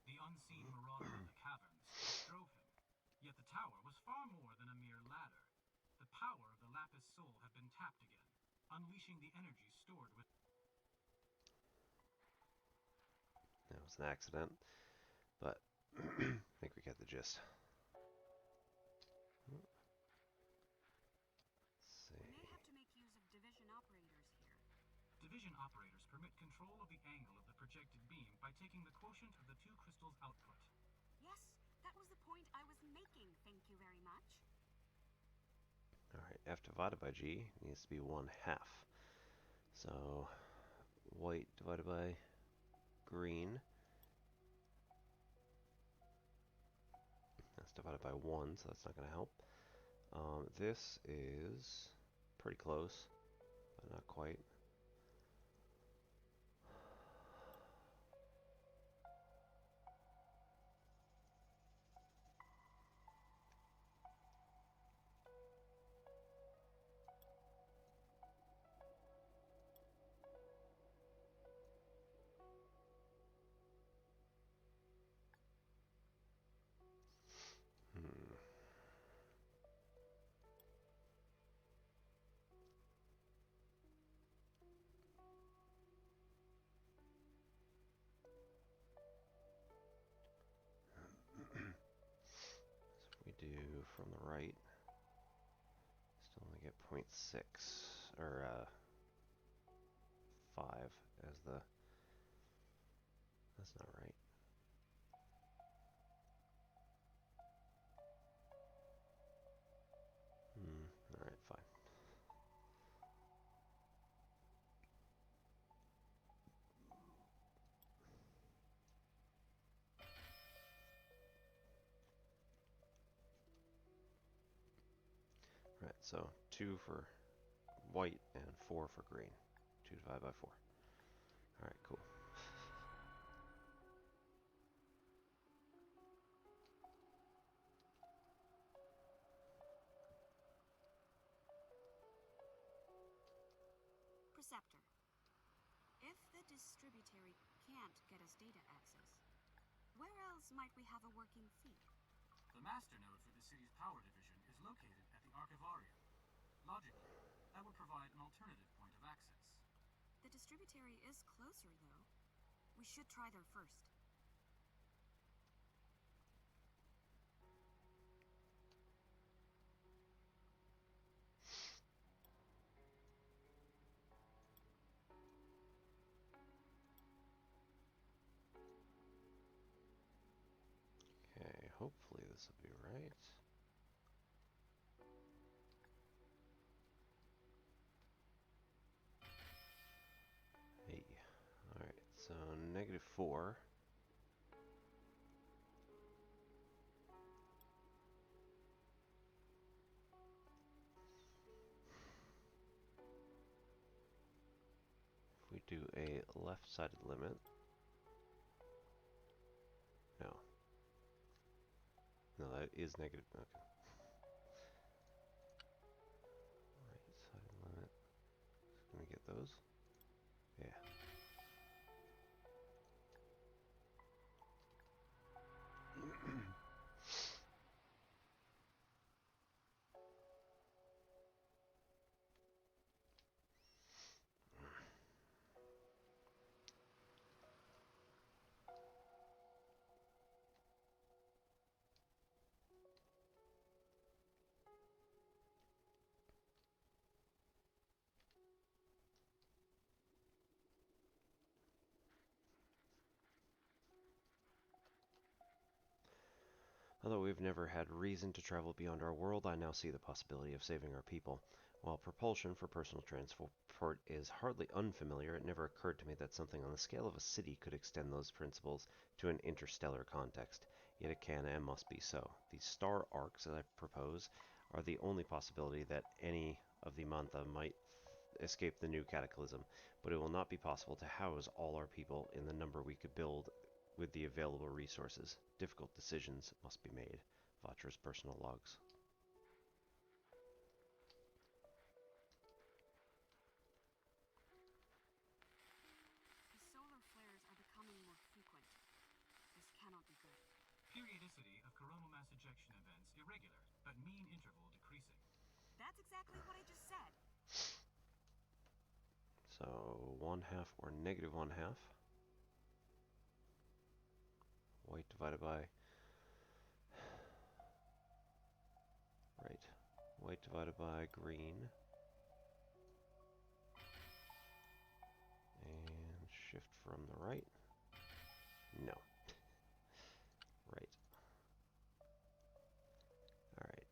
the unseen marauder of the caverns, which drove him. Yet the tower was far more than a mere ladder. The power of the Lapis Soul had been tapped again, unleashing the energy stored within. That was an accident, but I think we get the gist. Let's see. We may have to make use of division operators here. Division operators permit control of the angle of the projected beam by taking the quotient of the 2 crystals' output. Yes, that was the point I was making, thank you very much. Alright, F divided by G needs to be 1/2. So, white divided by green. That's divided by 1, so that's not going to help. This is pretty close, but not quite. Do from the right, still only get 0.6 or 5 as the. That's not right. All right, fine. Right, so 2 for white and 4 for green. 2 divided by 4. Alright, cool. Preceptor. If the distributary can't get us data access, where else might we have a working feed? The master node for the city's power division is located at the Archivarium. Logically, that would provide an alternative point of access. The distributary is closer, though. We should try there first. this will be right. Hey, alright, so -4. If we do a left-sided limit, no. No, that is negative, okay. Right-sided limit, can we get those? Yeah. Although we've never had reason to travel beyond our world, I now see the possibility of saving our people. While propulsion for personal transport is hardly unfamiliar, it never occurred to me that something on the scale of a city could extend those principles to an interstellar context. Yet it can and must be so. These star arcs, as I propose, are the only possibility that any of the Mantha might escape the new cataclysm, but it will not be possible to house all our people in the number we could build with the available resources. Difficult decisions must be made. Vatra's personal logs. The solar flares are becoming more frequent. This cannot be good. Periodicity of coronal mass ejection events irregular, but mean interval decreasing. That's exactly what I just said. So 1/2 or -1/2. White divided by... Right. White divided by green. And shift from the right. No. Right. Alright.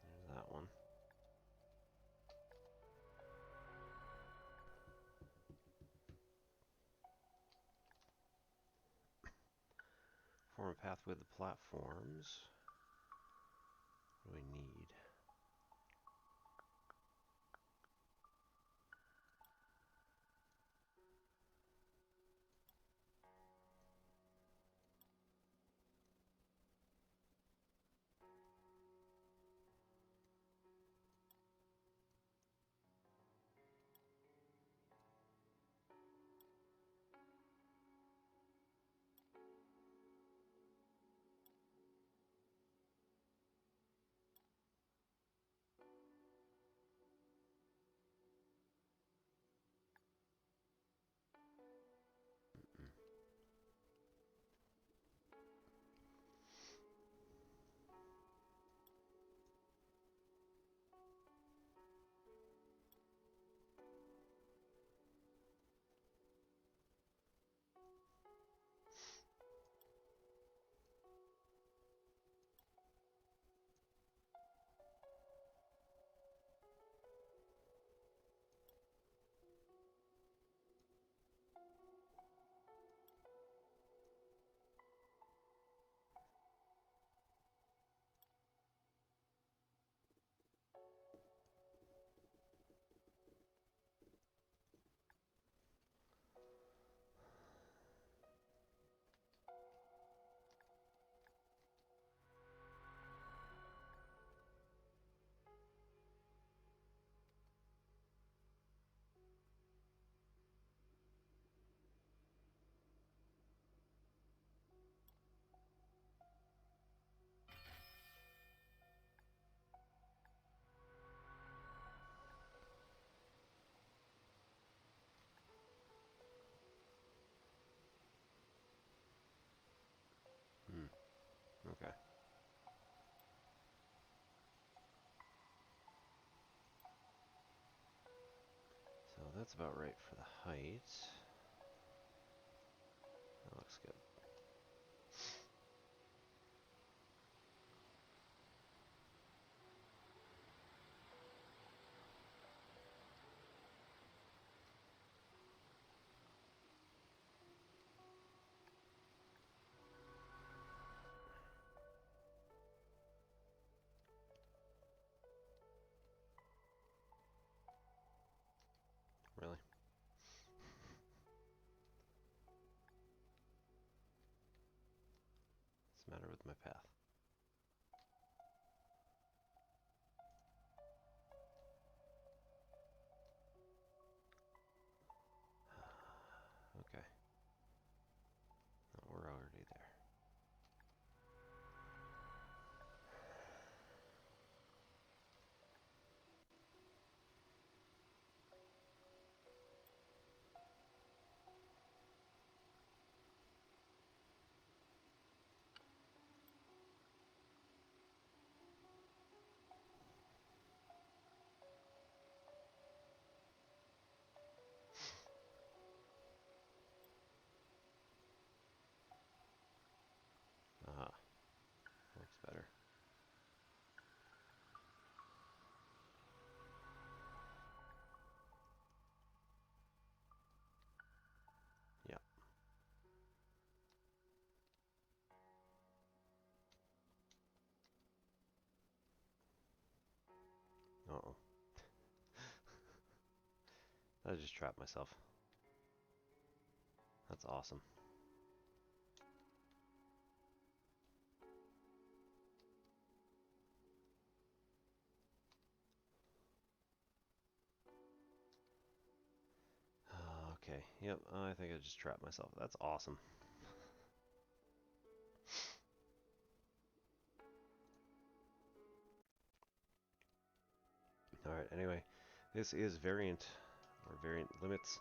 There's that one. Form a path with the platforms. What do we need? That's about right for the height. That looks good. Really? What's the matter with my path? Okay. We're already there. Aha. Works better. Yeah. Uh-oh. I just trapped myself. That's awesome. Okay, yep, I think I just trapped myself. That's awesome. Alright, anyway, this is Variant, or Variant Limits,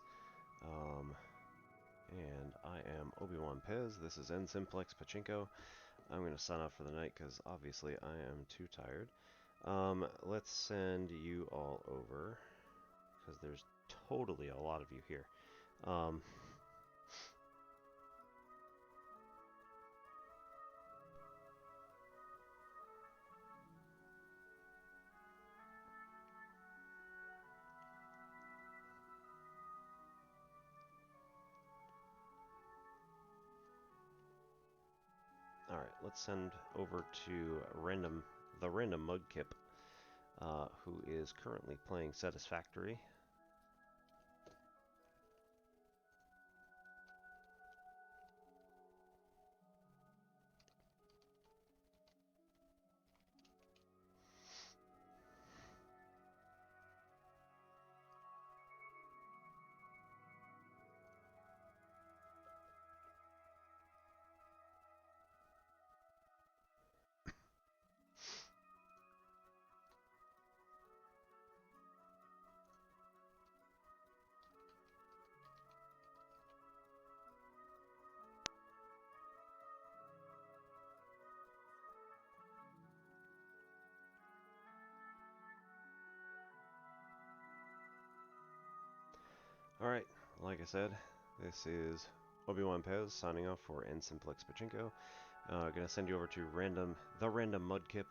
and I am Obi-Wan Pez. This is NSimplex Pachinko. I'm going to sign off for the night because obviously I am too tired. Let's send you all over, because there's totally a lot of you here. Alright, let's send over to the random Mudkip, who is currently playing Satisfactory. Alright, like I said, this is Obi-Wan Pez signing off for NSimplex Pachinko. Gonna send you over to the random Mudkip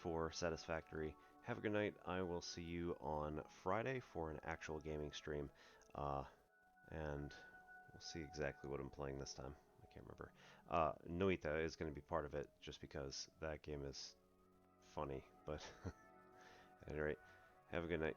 for Satisfactory. Have a good night. I will see you on Friday for an actual gaming stream. And we'll see exactly what I'm playing this time. I can't remember. Noita is going to be part of it just because that game is funny. But at any rate, have a good night.